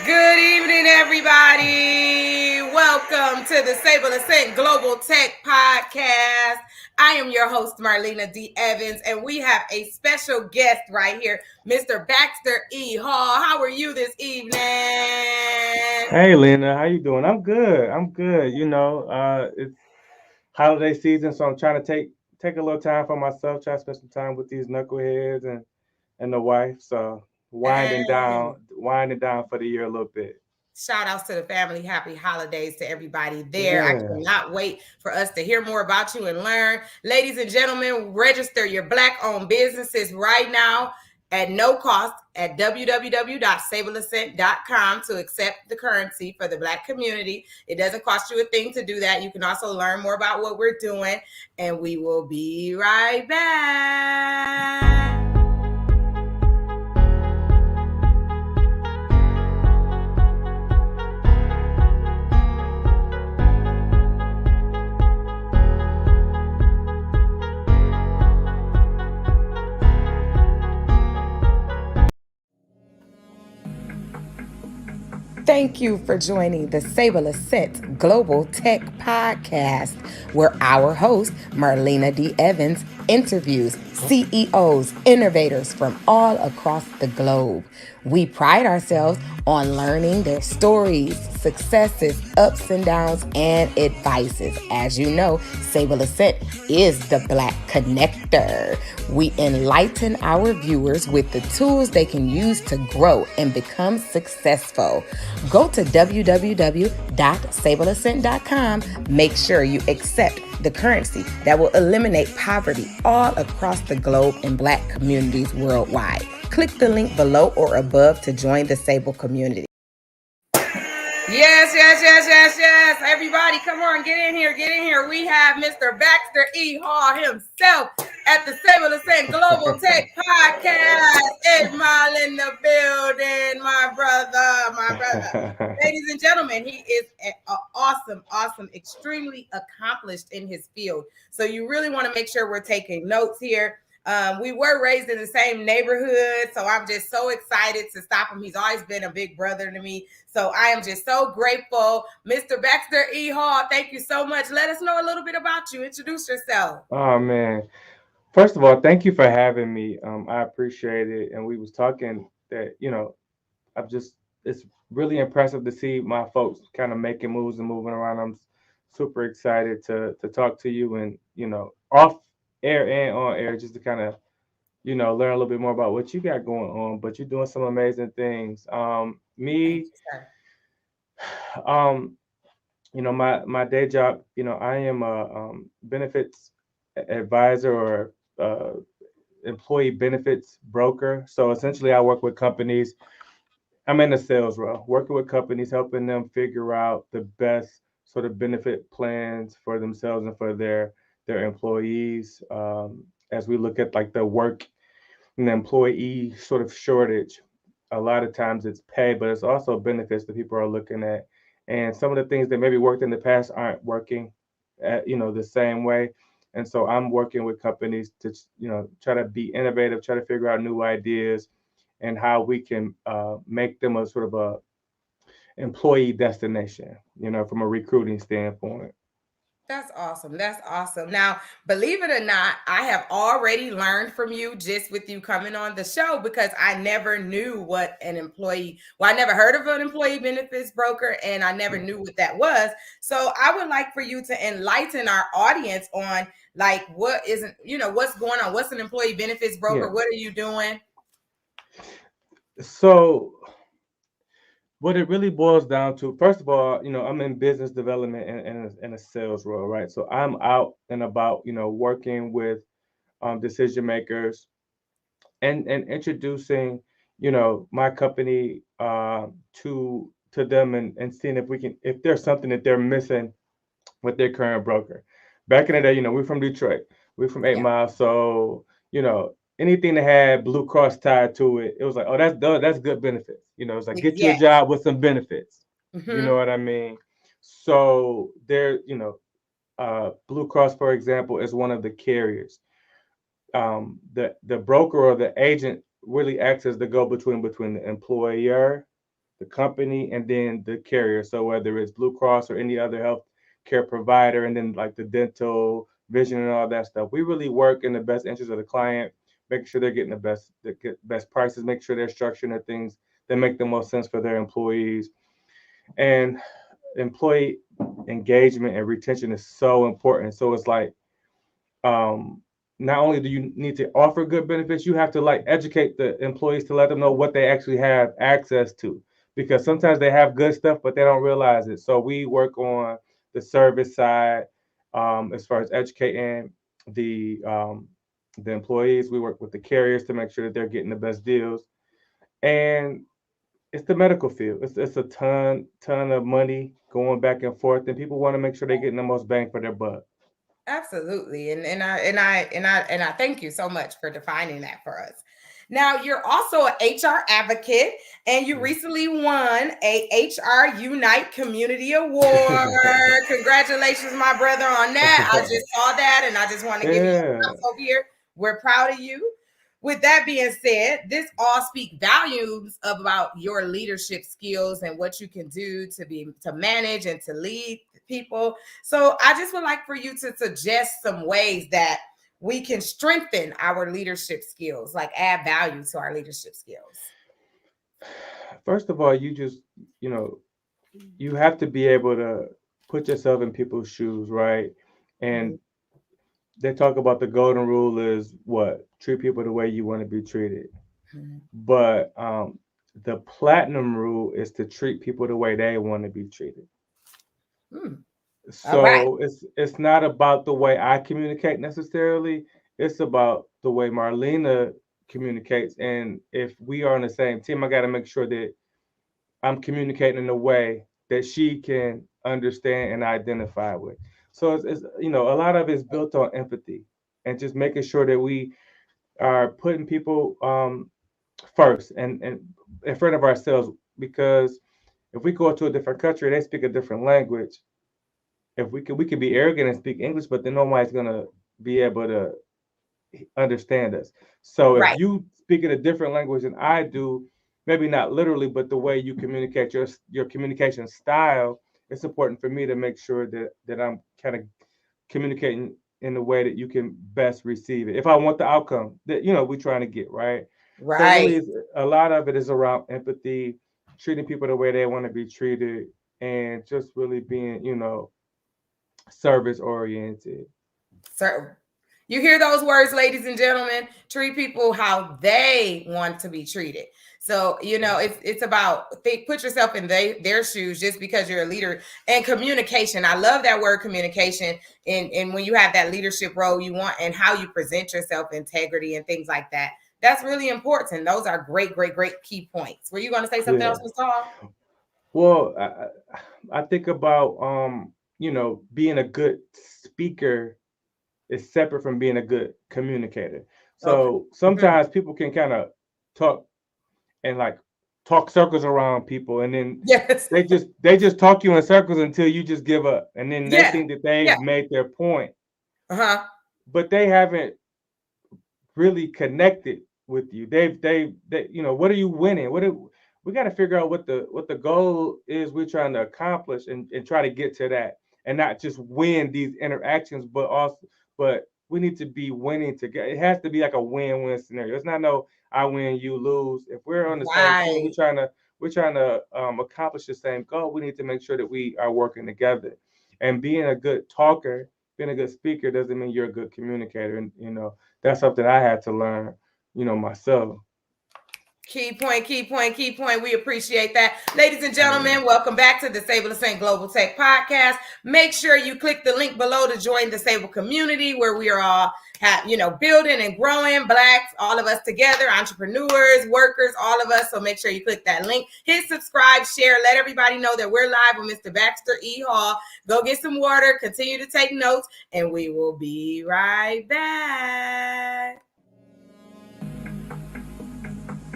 Good evening, everybody. Welcome to the Sableassent Global Tech Podcast. I am your host, Marlena D Evans, and we have a special guest right here, Mr. Baxter E. Hall. How are you this evening? Hey Lena, how you doing? I'm good. I'm good. It's holiday season, so I'm trying to take a little time for myself, try to spend some time with these knuckleheads and the wife. So Hey. winding down for the year a little bit. Shout outs to the family. Happy holidays to everybody there. I Yeah. cannot wait for us to hear more about you and learn. Ladies and gentlemen, register your Black owned businesses right now at no cost at www.sableassent.com to accept the currency for the Black community. It doesn't cost you a thing to do that. You can also learn more about what we're doing, and we will be right back. Thank you for joining the Sableassent Global Tech Podcast, where our host, Marlena D Evans, interviews CEOs, innovators from all across the globe. We pride ourselves on learning their stories, successes, ups and downs, and advices. As you know, Sableassent is the Black connector. We enlighten our viewers with the tools they can use to grow and become successful. Go to www.sableassent.com. Make sure you accept the currency that will eliminate poverty all across the globe in Black communities worldwide. Click the link below or above to join the Sable community. Yes. Everybody, come on, get in here, get in here. We have Mr. Baxter E. Hall himself at the Sableassent Global Tech Podcast. Ed Mile in the building, my brother. Ladies and gentlemen, he is awesome, extremely accomplished in his field. So you really want to make sure we're taking notes here. We were raised in the same neighborhood, so I'm just so excited to stop him. He's always been a big brother to me, so I am just so grateful. Mr. Baxter E. Hall, thank you so much. Let us know a little bit about you. Introduce yourself. Oh man. First of all, thank you for having me. I appreciate it. And we was talking that, I've just it's really impressive to see my folks kind of making moves and moving around. I'm super excited to talk to you and off air and on air just to kind of learn a little bit more about what you got going on. But you're doing some amazing things. Thank Me, you, sir. um, my day job. I am a benefits advisor or employee benefits broker. So essentially, I work with companies. I'm in the sales role, working with companies, helping them figure out the best sort of benefit plans for themselves and for their employees. As we look at like the work and the employee sort of shortage, a lot of times it's pay, but it's also benefits that people are looking at. And some of the things that maybe worked in the past aren't working, the same way. And so I'm working with companies to, try to be innovative, try to figure out new ideas and how we can make them a sort of a employee destination, from a recruiting standpoint. That's awesome. That's awesome. Now, believe it or not, I have already learned from you just with you coming on the show because I never knew what an employee, well, I never heard of an employee benefits broker and I never knew what that was. So I would like for you to enlighten our audience on like what isn't, what's going on? What's an employee benefits broker? Yeah. What are you doing? So what it really boils down to, first of all, I'm in business development and a sales role, right? So I'm out and about, working with decision makers and introducing, my company to them and seeing if there's something that they're missing with their current broker. Back in the day, we're from Detroit, we're from Eight Yeah. Mile, so anything that had Blue Cross tied to it, it was like, oh, that's good benefits. It's like get you a Yes. job with some benefits. You know Mm-hmm. what I mean? So there, Blue Cross, for example, is one of the carriers. The broker or the agent really acts as the go between the employer the company, and then the carrier. So whether it's Blue Cross or any other health care provider, and then like the dental, vision, and all that stuff. We really work in the best interest of the client, making sure they're getting the best prices, make sure they're structuring their things that make the most sense for their employees. And employee engagement and retention is so important. So it's like, um, not only do you need to offer good benefits, you have to like educate the employees to let them know what they actually have access to. Because sometimes they have good stuff, but they don't realize it. So we work on the service side, as far as educating the um, the employees. We work with the carriers to make sure that they're getting the best deals. And it's the medical field. It's a ton of money going back and forth, and people want to make sure they're getting the most bang for their buck. Absolutely. And I thank you so much for defining that for us. Now, you're also an HR advocate, and you recently won a HR Unite Community Award. Congratulations, my brother, on that. I just saw that, and I just want to give you a Yeah. clap over here. We're proud of you. With that being said, this all speak volumes about your leadership skills and what you can do to manage and to lead people. So I just would like for you to suggest some ways that we can strengthen our leadership skills, like add value to our leadership skills. First of all, you have to be able to put yourself in people's shoes, right? And they talk about the golden rule is what? Treat people the way you want to be treated. Mhm. But the platinum rule is to treat people the way they want to be treated. Mm. All right. So it's not about the way I communicate necessarily. It's about the way Marlena communicates. And if we are on the same team, I got to make sure that I'm communicating in a way that she can understand and identify with. So a lot of it's built on empathy and just making sure that we are putting people first and in front of ourselves. Because if we go to a different country, they speak a different language. If we could be arrogant and speak English, but then nobody's gonna be able to understand us. So if Right. you speak in a different language than I do, maybe not literally, but the way you communicate your communication style, it's important for me to make sure that I'm kind of communicating in the way that you can best receive it. If I want the outcome that we're trying to get, right? So really, Right. a lot of it is around empathy, treating people the way they want to be treated, and just really being, service oriented. So you hear those words, ladies and gentlemen. Treat people how they want to be treated. So it's about put yourself in their shoes just because you're a leader. And communication. I love that word communication. And when you have that leadership role, you want and how you present yourself, integrity and things like that. That's really important. Those are great, great, great key points. Were you going to say something Yeah. else, Mr. Hall? Well, I think about being a good speaker is separate from being a good communicator. Okay. So sometimes people can kind of talk and like talk circles around people, and then Yes. they just talk you in circles until you just give up, and then they Yeah. think that Yeah. they've made their point, Uh-huh. but they haven't really connected with you. What are you winning? We got to figure out what the goal is we're trying to accomplish, and try to get to that, and not just win these interactions, but we need to be winning together. It has to be like a win-win scenario. It's not no I win, you lose. If we're on the same team, we're Right. trying to accomplish the same goal. We need to make sure that we are working together. And being a good talker, being a good speaker doesn't mean you're a good communicator. And that's something I had to learn, myself. Key point, key point, key point. We appreciate that. Ladies and gentlemen, welcome back to the Sableassent Global Tech Podcast. Make sure you click the link below to join the Sable community where we are all building and growing, Blacks, all of us together, entrepreneurs, workers, all of us. So make sure you click that link, hit subscribe, share, let everybody know that we're live with Mr. Baxter E. Hall. Go get some water, continue to take notes, and we will be right back.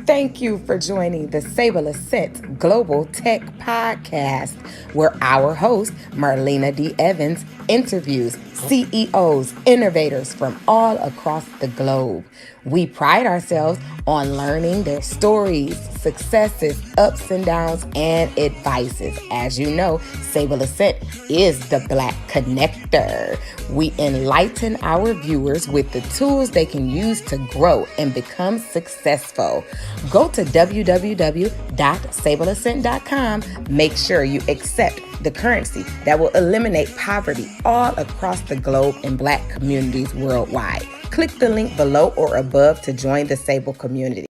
Thank you for joining the Sableassent Global Tech Podcast, where our host, Marlena D Evans, interviews CEOs, innovators from all across the globe. We pride ourselves on learning their stories, successes, ups and downs, and advices. As you know, Sableassent is the Black Connector. We enlighten our viewers with the tools they can use to grow and become successful. Go to www.sableassent.com. Make sure you accept the currency that will eliminate poverty all across the globe in Black communities worldwide. Click the link below or above to join the Sable community.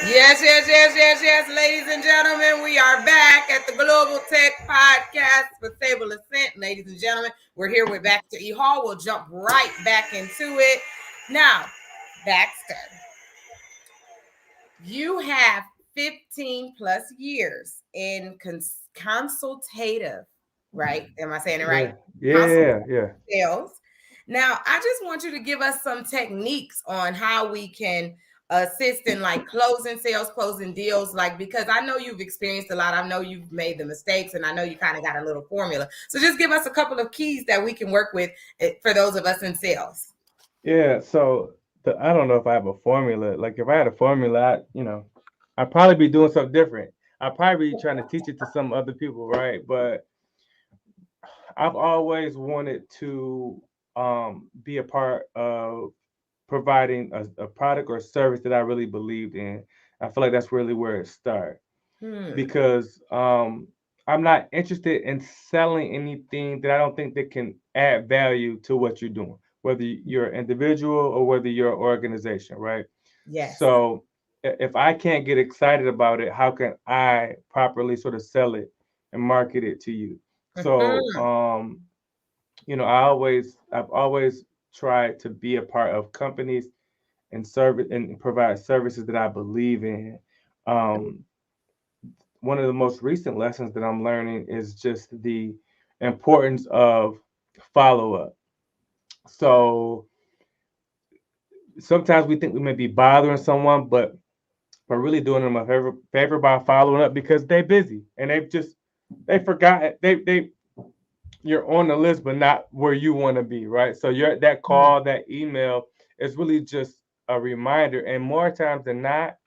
Yes, ladies and gentlemen, we are back at the Global Tech Podcast with Sableassent. Ladies and gentlemen, we're here with Baxter E. Hall. We'll jump right back into it. Now, Baxter, you have 15 plus years in consultative, right? Am I saying it right? Yeah. Sales. Now, I just want you to give us some techniques on how we can assist in like closing sales, closing deals, like, because I know you've experienced a lot. I know you've made the mistakes, and I know you kind of got a little formula. So just give us a couple of keys that we can work with for those of us in sales. Yeah. So I don't know if I have a formula. Like if I had a formula, I'd probably be doing something different. I'd probably be trying to teach it to some other people, right? But I've always wanted to be a part of providing a product or service that I really believed in. I feel like that's really where it starts because I'm not interested in selling anything that I don't think that can add value to what you're doing, whether you're an individual or whether you're an organization, right? Yes. So if I can't get excited about it, how can I properly sort of sell it and market it to you? So, I've always tried to be a part of companies and service and provide services that I believe in. One of the most recent lessons that I'm learning is just the importance of follow up. So sometimes we think we may be bothering someone, but we're really doing them a favor by following up because they're busy and they forgot you're on the list, but not where you want to be, right? So that call, that email is really just a reminder. And more times than not,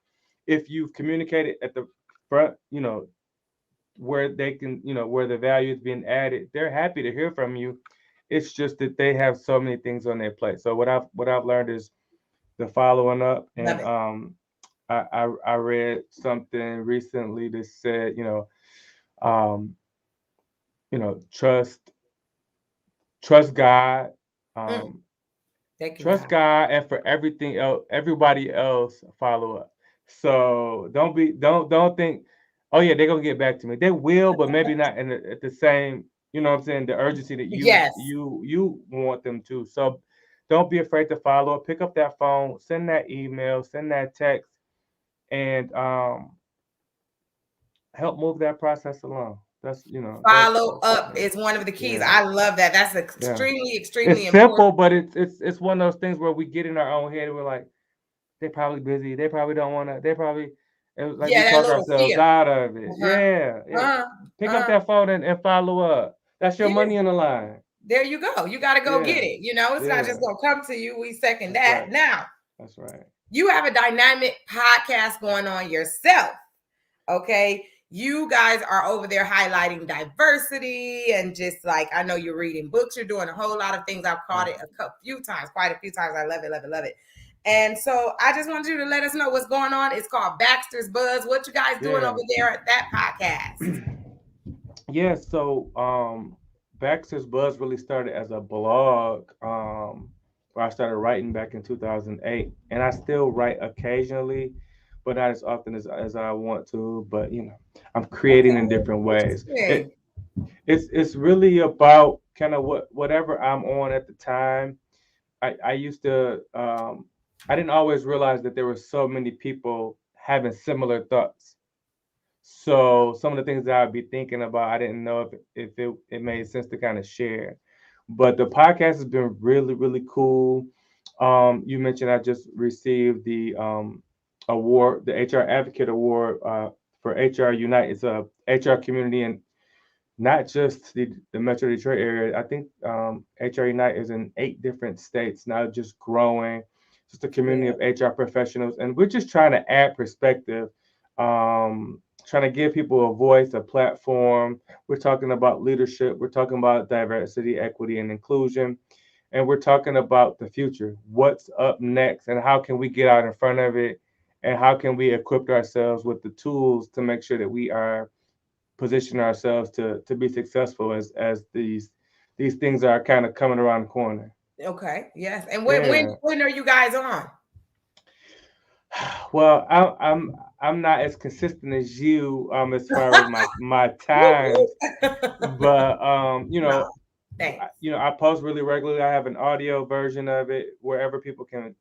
if you've communicated at the front, where they can, where the value is being added, they're happy to hear from you. It's just that they have so many things on their plate. So what I've learned is the following up, and I read something recently that said, um, trust God, trust God, and for everything else, everybody else follow up. So don't think, oh yeah, they're gonna get back to me. They will, but maybe not at the same, you know what I'm saying, the urgency that you want them to. So don't be afraid to follow up. Pick up that phone, send that email, send that text, and help move that process along. That's follow up is one of the keys. I love that. That's extremely it's important. Simple, but it's one of those things where we get in our own head and we're like, they're probably busy. They probably don't want to. They probably we talk ourselves out of it. Pick up that phone and follow up. That's your money on the line. There you go. You got to go get it. It's not just going to come to you. We second that. Right. Now, that's right. You have a dynamic podcast going on yourself. Okay. You guys are over there highlighting diversity and just like, I know you're reading books. You're doing a whole lot of things. I've caught it quite a few times. I love it. And so I just want you to let us know what's going on. It's called Baxters Buzz. What you guys doing over there at that podcast? Yeah. So, Baxters Buzz really started as a blog, where I started writing back in 2008, and I still write occasionally, but not as often as I want to. But I'm creating in different ways. It's really about kind of whatever I'm on at the time. I used to I didn't always realize that there were so many people having similar thoughts. So some of the things that I'd be thinking about, I didn't know if it made sense to kind of share. But the podcast has been really, really cool. You mentioned I just received the HR Advocate Award for HR Unite. It's a HR community and not just the Metro Detroit area. I think HR Unite is in 8 different states now, just growing. Just a community of HR professionals, and we're just trying to add perspective, trying to give people a voice, a platform. We're talking about leadership. We're talking about diversity, equity, and inclusion, and we're talking about the future. What's up next, and how can we get out in front of it, and how can we equip ourselves with the tools to make sure that we are position ourselves to be successful as these things are kind of coming around the corner. Okay. Yes. And Yeah. when are you guys on? Well, I'm not as consistent as you as far as my times, but No, thanks. I post really regularly. I have an audio version of it wherever people can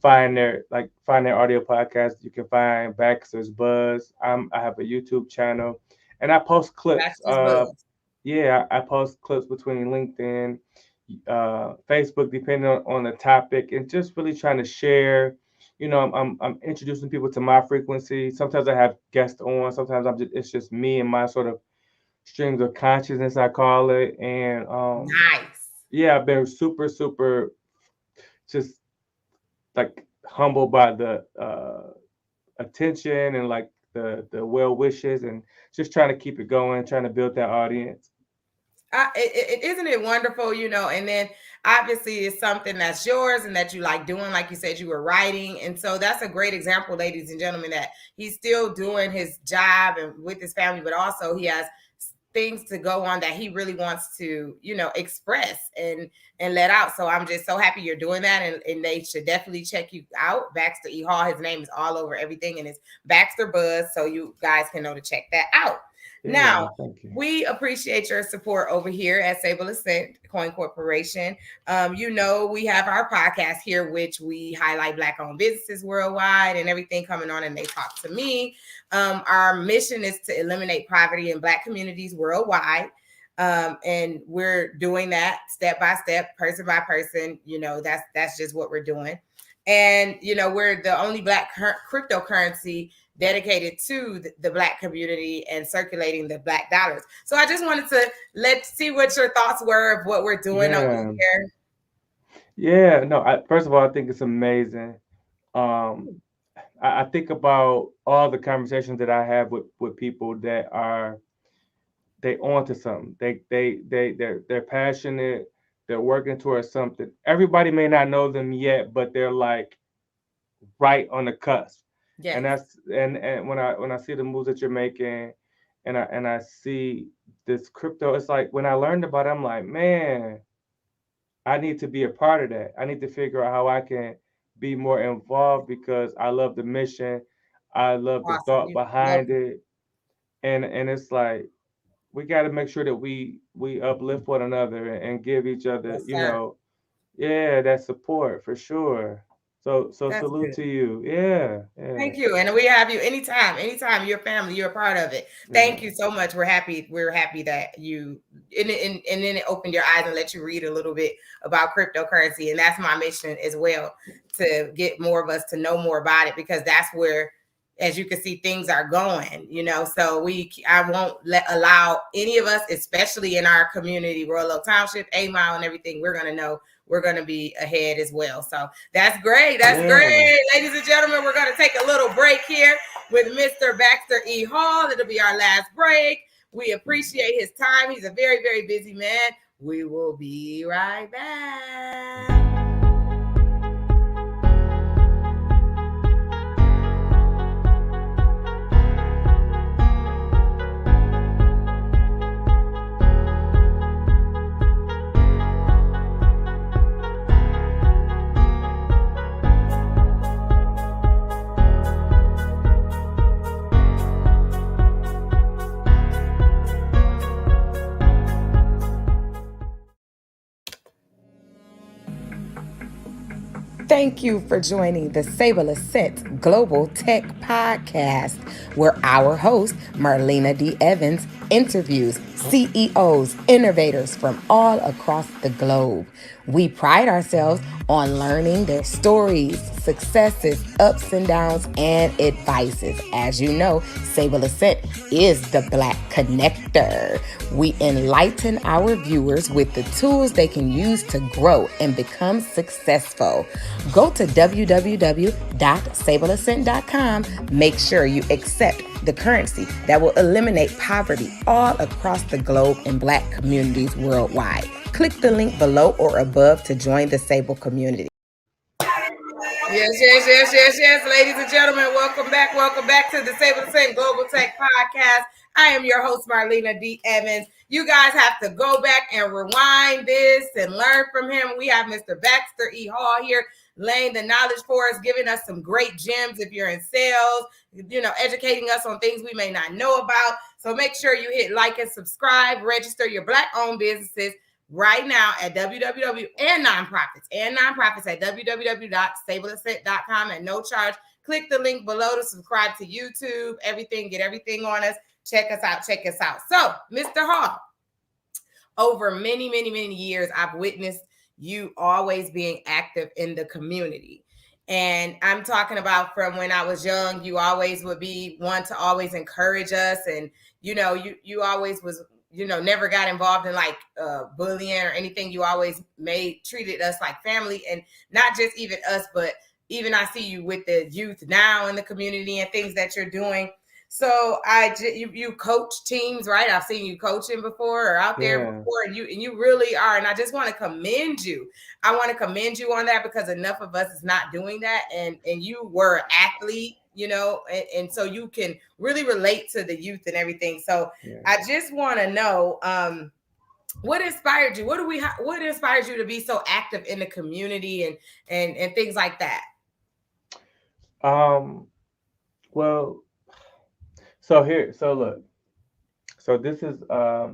find their audio podcast. You can find Baxters Buzz. I have a YouTube channel, and I post clips. Baxters Buzz. Yeah, I post clips between LinkedIn, Facebook, depending on the topic, and just really trying to share. I'm introducing people to my frequency. Sometimes I have guests on. Sometimes it's just me and my sort of streams of consciousness, I call it. And Nice. yeah, I've been super, super just like humbled by the attention and like the well wishes, and just trying to keep it going, trying to build that audience. Isn't it wonderful, and then obviously it's something that's yours and that you like doing, like you said you were writing, and so that's a great example, ladies and gentlemen, that he's still doing his job and with his family, but also he has things to go on that he really wants to express and let out. So I'm just so happy you're doing that, and they should definitely check you out. Baxter E Hall, his name is all over everything, and it's Baxter Buzz, so you guys can know to check that out. Now, we appreciate your support over here at Sableassent Coin Corporation. We have our podcast here, which we highlight Black-owned businesses worldwide and everything coming on, and they talk to me. Our mission is to eliminate poverty in Black communities worldwide. And we're doing that step by step, person by person. That's just what we're doing. And, we're the only Black cryptocurrency dedicated to the Black community and circulating the Black dollars. So I just wanted to let's see what your thoughts were of what we're doing over here. Yeah, no, first of all, I think it's amazing. I think about all the conversations that I have with people that they onto something. They're passionate. They're working towards something. Everybody may not know them yet, but they're like right on the cusp. Yeah. And when I see the moves that you're making, and I see this crypto, it's like when I learned about it, I'm like, man, I need to be a part of that. I need to figure out how I can be more involved, because I love the mission. I love the thought behind it. And it's like, we got to make sure that we uplift one another and give each other, that support for sure. So that's salute to you. Yeah. Thank you. And we have you anytime, your family, you're a part of it. Thank you so much. We're happy that you, and then it opened your eyes and let you read a little bit about cryptocurrency. And that's my mission as well, to get more of us to know more about it, because that's where, as you can see, things are going, so I won't allow any of us, especially in our community, Royal Oak Township, 8 Mile and everything, we're going to be ahead as well. So that's great. That's great. Ladies and gentlemen, we're going to take a little break here with Mr. Baxter E. Hall. It'll be our last break. We appreciate his time. He's a very, very busy man. We will be right back. Thank you for joining the Sableassent Global Tech Podcast, where our host, Marlena D Evans, interviews CEOs, innovators from all across the globe. We pride ourselves on learning their stories, successes, ups and downs, and advices. As you know, Sableassent is the Black Connector. We enlighten our viewers with the tools they can use to grow and become successful. Go to www.sableassent.com. Make sure you accept the currency that will eliminate poverty all across the globe in Black communities worldwide. Click the link below or above to join the Sable community. Yes, ladies and gentlemen, welcome back to the Sableassent Global Tech Podcast. I am your host, Marlena D Evans. You guys have to go back and rewind this and learn from him. We have Mr. Baxter E. Hall here laying the knowledge for us, giving us some great gems if you're in sales, educating us on things we may not know about. So make sure you hit like and subscribe, register your Black-owned businesses right now at www and nonprofits at www.sableassent.com at no charge. Click the link below to subscribe to YouTube. Get everything on us. Check us out. So, Mr. Hall, over many, many, many years, I've witnessed you always being active in the community. And I'm talking about from when I was young, you always would be one to always encourage us. And, you always was, never got involved in like bullying or anything. You always treated us like family, and not just even us, but even I see you with the youth now in the community and things that you're doing. So you coach teams, right? I've seen you coaching before or out there before, and you really are. And I just want to commend you. I want to commend you on that because enough of us is not doing that. And you were an athlete, and so you can really relate to the youth and everything. So I just want to know what inspired you. What inspires you to be so active in the community and things like that? Well. So look. So this is a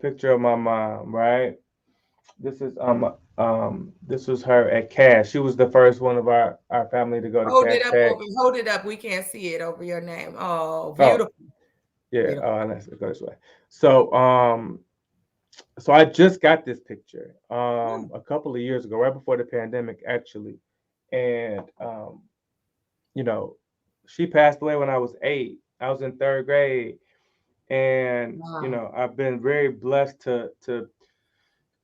picture of my mom, right? This is this was her at Cash. She was the first one of our family to go to Cash. Hold it up. We can't see it over your name. Oh, beautiful. Yeah. Beautiful. Oh, let's go this way. So so I just got this picture a couple of years ago, right before the pandemic, actually. And she passed away when I was 8. I was in 3rd grade, and I've been very blessed to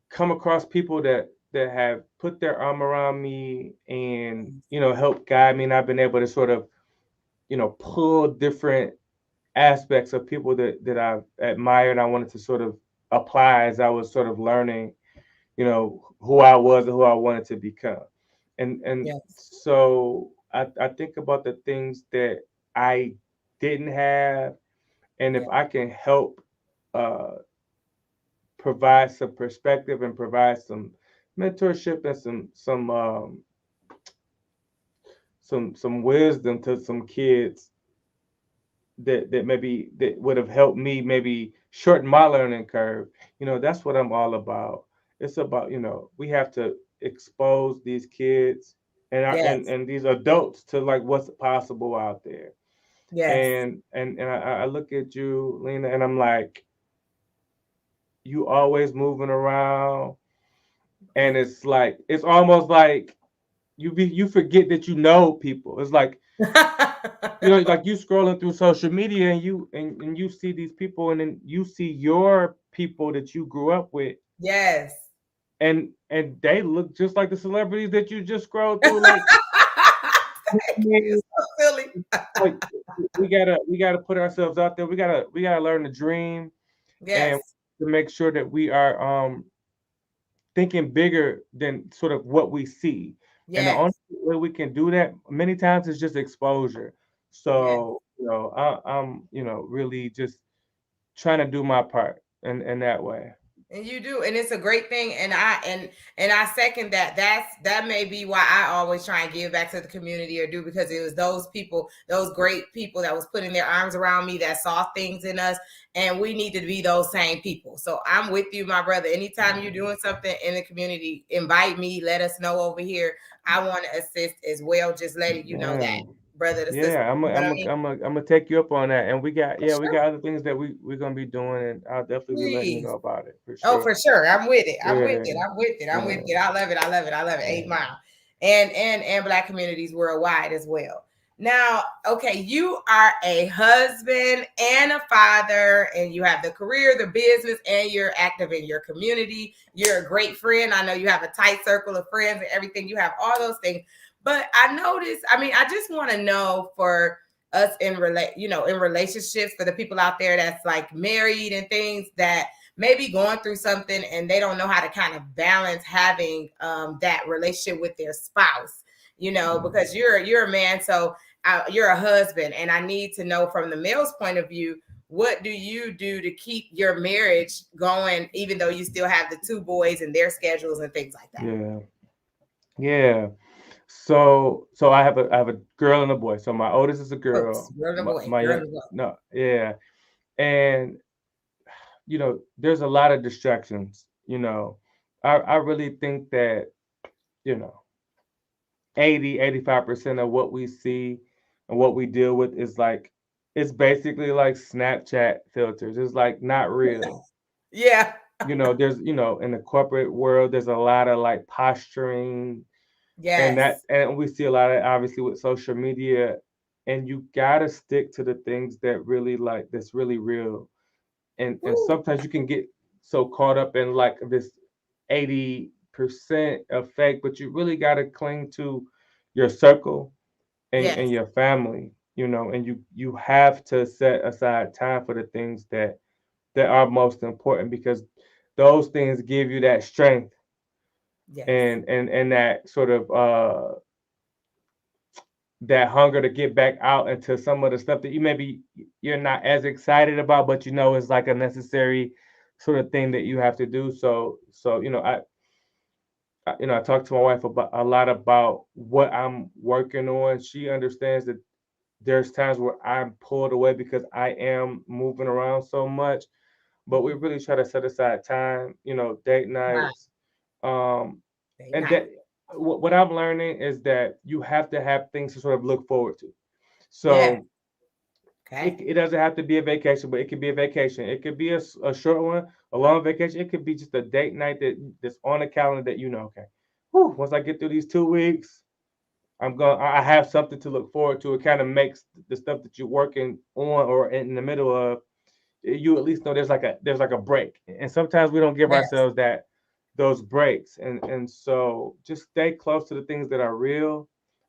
come across people that have put their arm around me and help guide me, and I've been able to sort of pull different aspects of people that I've admired. I wanted to sort of apply as I was sort of learning, who I was and who I wanted to become, and so I think about the things that I didn't have, and if I can help provide some perspective and provide some mentorship and some wisdom to some kids that maybe that would have helped me maybe shorten my learning curve, that's what I'm all about. It's about we have to expose these kids and these adults to like what's possible out there. Yes. And I look at you, Lena, and I'm like, you always moving around, and it's like it's almost like you forget that people. It's like like you scrolling through social media and you see these people, and then you see your people that you grew up with. Yes. And they look just like the celebrities that you just scrolled through, like. You're so silly. Like, we gotta put ourselves out there. We gotta learn to dream, and to make sure that we are thinking bigger than sort of what we see. And the only way we can do that many times is just exposure. So I'm really just trying to do my part in that way. And you do, and it's a great thing, and I second that. That may be why I always try and give back to the community, or do, because it was those people, those great people that was putting their arms around me, that saw things in us, and we need to be those same people. So I'm with you, my brother. Anytime you're doing something in the community, invite me, let us know over here. I want to assist as well, just letting you know that. brother to sister. Yeah, You know what I mean? I'm gonna take you up on that. And we Sure, got other things that we're gonna be doing, and I'll definitely be letting you please. know about it for Oh, sure. for sure. I'm with it. I'm with Yeah, it. I'm with it. I'm with yeah, it. I love it. I love it. I love it. yeah. 8 Mile. And Black communities worldwide as well. Now, okay, you are a husband and a father, and you have the career, the business, and you're active in your community. You're a great friend. I know you have a tight circle of friends and everything. You have all those things. But I noticed, I mean, I just want to know for us in in relationships, for the people out there that's like married and things, that maybe going through something and they don't know how to kind of balance having that relationship with their spouse, because you're a man, so you're a husband, and I need to know from the male's point of view, what do you do to keep your marriage going, even though you still have the two boys and their schedules and things like that? Yeah, yeah. So I have a girl and a boy. So my oldest is a Books, girl. girl and a boy, My girl young, and a boy. no, yeah. And there's a lot of distractions. I really think that, you know, 85% of what we see and what we deal with is like, it's basically like Snapchat filters. It's like not real. Yeah. There's, in the corporate world, there's a lot of like posturing, Yes. and we see a lot of, obviously, with social media, and you gotta stick to the things that really, like, that's really real. And Woo. sometimes you can get so caught up in like this 80% of fake, but you really gotta cling to your circle and Yes. your family, and you have to set aside time for the things that are most important, because those things give you that strength Yes. and that sort of that hunger to get back out into some of the stuff that you're not as excited about, but is like a necessary sort of thing that you have to do. So I talk to my wife about a lot about what I'm working on. She understands that there's times where I'm pulled away because I am moving around so much, but we really try to set aside time, date Right. nights, um, They and nice. that what I'm learning is that you have to have things to sort of look forward to. Yeah. So Okay. it doesn't have to be a vacation, but it could be a vacation. It could be a short one, a long vacation. It could be just a date night that's on the calendar that okay, once I get through these 2 weeks, I have something to look forward to. It kind of makes the stuff that you're working on or in the middle of, you at least know there's like a break. And sometimes we don't give Yes. ourselves those breaks. And so just stay close to the things that are real.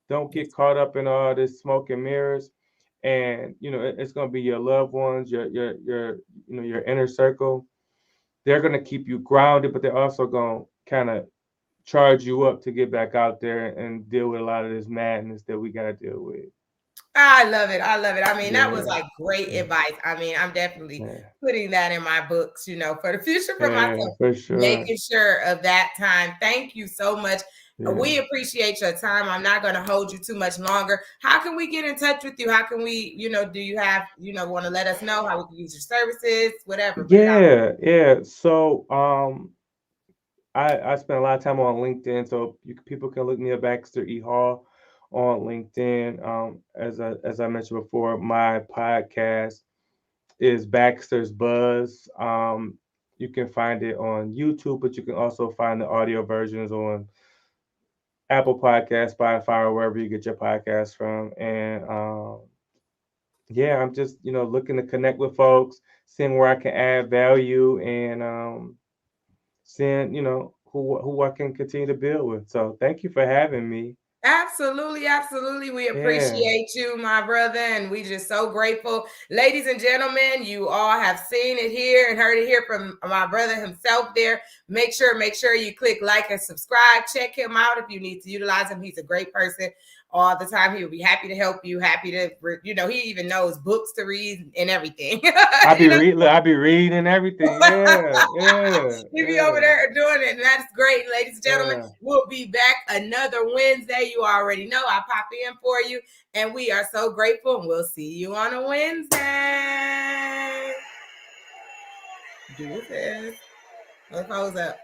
Don't get Yes. caught up in all this smoke and mirrors. And it's going to be your loved ones, your inner circle. They're going to keep you grounded, but they're also going to kind of charge you up to get back out there and deal with a lot of this madness that we got to deal with. I love it. I love it. I mean, that was Yeah, like great yeah, advice. I mean, I'm definitely yeah, putting that in my books, for the future for yeah, myself, for sure. making sure of that time. Thank you so much. Yeah. We appreciate your time. I'm not going to hold you too much longer. How can we get in touch with you? How can we, do you have, want to let us know how we can use your services, whatever, put it out. Yeah. So I spend a lot of time on LinkedIn, so people can look me up, Baxter E Hall, on LinkedIn. As I mentioned before, my podcast is Baxters Buzz. You can find it on YouTube, but you can also find the audio versions on Apple Podcasts, Spotify, or wherever you get your podcasts from. And yeah, I'm just looking to connect with folks, seeing where I can add value, and seeing who I can continue to build with. So thank you for having me. Absolutely, absolutely. We Yeah, appreciate you, my brother, and we just so grateful. Ladies and gentlemen, you all have seen it here and heard it here from my brother himself there. Make sure you click like and subscribe. Check him out if you need to utilize him. He's a great person all the time. He will be happy to help you, happy to, he even knows books to read and everything. I be reading everything. He be over there doing it, and that's great, ladies and gentlemen. Yeah. We'll be back another Wednesday. You already know I pop in for you, and we are so grateful. And we'll see you on a Wednesday. Do this. Let's close up.